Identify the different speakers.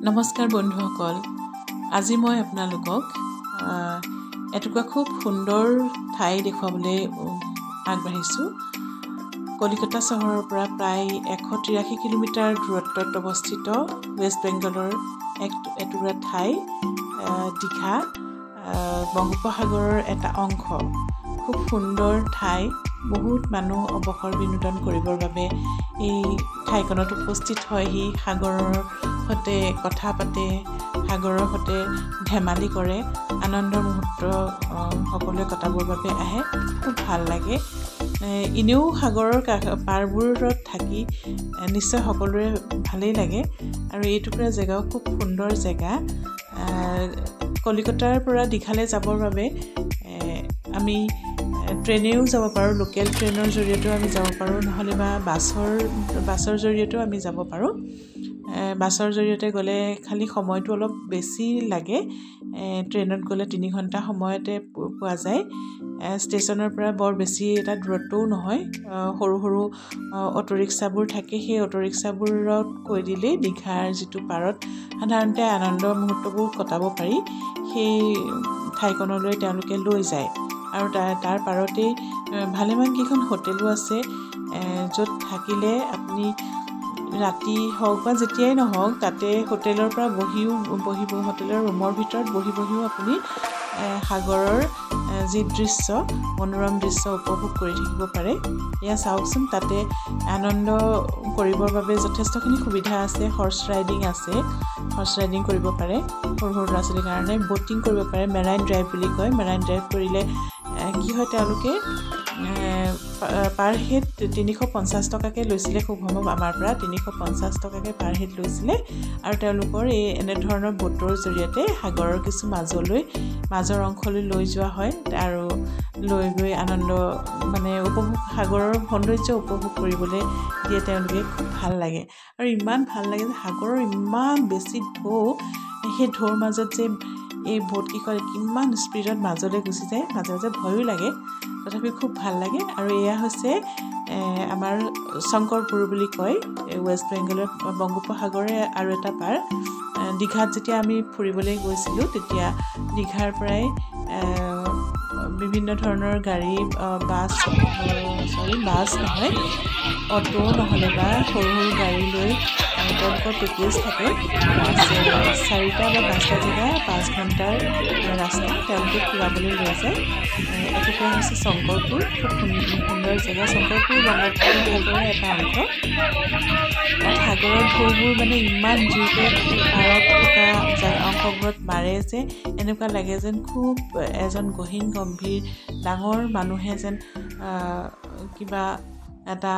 Speaker 1: নমস্কাৰ বন্ধুসকল, আজি মই আপোনালোকক এটুকুৰা খুব সুন্দৰ ঠাই দেখুৱাবলৈ আগবাঢ়িছোঁ। কলিকতা চহৰৰ পৰা প্ৰায় 183 কিলোমিটাৰ দূৰত্বত অৱস্থিত ৱেষ্ট বেংগলৰ এটুকুৰা ঠাই দীঘা, বংগোপসাগৰৰ এটা অংশ। খুব সুন্দৰ ঠাই, বহুত মানুহ অৱসৰ বিনোদন কৰিবৰ বাবে এই ঠাইখনত উপস্থিত হয়হি, সাগৰৰ সৈতে কথা পাতে, সাগৰৰ সৈতে ধেমালি কৰে, আনন্দৰ মুহূৰ্ত সকলোৱে কটাবৰ বাবে আহে। খুব ভাল লাগে। এনেও সাগৰৰ পাৰবোৰত থাকি নিশ্চয় সকলোৰে ভালেই লাগে। আৰু এইটুকুৰা জেগাও খুব সুন্দৰ জেগা। কলিকতাৰ পৰা দীঘালৈ যাবৰ বাবে আমি ট্ৰেইনেও যাব পাৰোঁ, লোকেল ট্ৰেইনৰ জৰিয়তেও আমি যাব পাৰোঁ, নহ'লে বা বাছৰ জৰিয়তেও আমি যাব পাৰোঁ। বাছৰ জৰিয়তে গ'লে খালি সময়টো অলপ বেছি লাগে। ট্ৰেইনত গ'লে 3 ঘণ্টা সময়তে পোৱা যায়। ষ্টেচনৰ পৰা বৰ বেছি এটা দূৰত্বও নহয়। সৰু সৰু অটোৰিক্সাবোৰ থাকে, সেই অটোৰিক্সাবোৰত কৈ দিলেই দীঘাৰ যিটো পাৰত সাধাৰণতে আনন্দৰ মুহূৰ্তবোৰ কটাব পাৰি, সেই ঠাইখনলৈ তেওঁলোকে লৈ যায়। আৰু তাৰ পাৰতেই ভালেমানকেইখন হোটেলো আছে, য'ত থাকিলে আপুনি ৰাতি হওক বা যেতিয়াই নহওক তাতে হোটেলৰ পৰা বহিব হোটেলৰ ৰুমৰ ভিতৰত বহিও আপুনি সাগৰৰ যি দৃশ্য, মনোৰম দৃশ্য উপভোগ কৰি থাকিব পাৰে। এয়া চাওকচোন, তাতে আনন্দ কৰিবৰ বাবে যথেষ্টখিনি সুবিধা আছে। হৰ্চ ৰাইডিং আছে, হৰ্চ ৰাইডিং কৰিব পাৰে সৰু সৰু ল'ৰা ছোৱালীৰ কাৰণে। ব'টিং কৰিব পাৰে, মেৰাইন ড্ৰাইভ বুলি কয়। মেৰাইন ড্ৰাইভ কৰিলে কি হয়, তেওঁলোকে পাৰ হেড 350 টকাকৈ লৈছিলে, খুব সম্ভৱ আমাৰ পৰা 350 টকাকৈ পাৰ হেড লৈছিলে। আৰু তেওঁলোকৰ এনেধৰণৰ ব'টৰ জৰিয়তে সাগৰৰ কিছু মাজৰ অংশলৈ লৈ যোৱা হয় আৰু লৈ গৈ আনন্দ সাগৰৰ সৌন্দৰ্য উপভোগ কৰিবলৈ দিয়ে তেওঁলোকে। খুব ভাল লাগে। আৰু ইমান ভাল লাগে যে সাগৰৰ ইমান বেছি ঢৌ, সেই ঢৌৰ মাজত যে এই ব'টকেইখন কিমান স্পীডত মাজলৈ গুচি যায়, মাজে মাজে ভয়ো লাগে, তথাপি খুব ভাল লাগে। আৰু এয়া হৈছে আমাৰ শংকৰপুৰ বুলি কয়, ৱেষ্ট বেংগলৰ বংগোপসাগৰে আৰু এটা পাৰ। দীঘাত যেতিয়া আমি ফুৰিবলৈ গৈছিলোঁ, তেতিয়া দীঘাৰ পৰাই বিভিন্ন ধৰণৰ গাড়ী, বাছ নহয়, অটো নহ'লে বা সৰু সৰু গাড়ী লৈ তেওঁলোকৰ পেকেজ থাকে। 4টা বা 5টা জেগা, 5 ঘণ্টাৰ ৰাস্তা তেওঁলোকে ফুৰাবলৈ লৈ যায়। এটুকুৰা হৈছে শংকৰপুৰ, খুব সুন্দৰ জেগা। শংকৰপুৰ বংগোপসাগৰৰ এটা অংশ। সাগৰৰ ঢৌবোৰ ইমান জোৰকৈ পাৰত থকা অংশবোৰত মাৰে যে এনেকুৱা লাগে যেন খুব এজন গহীন গম্ভীৰ ডাঙৰ মানুহে যেন কিবা এটা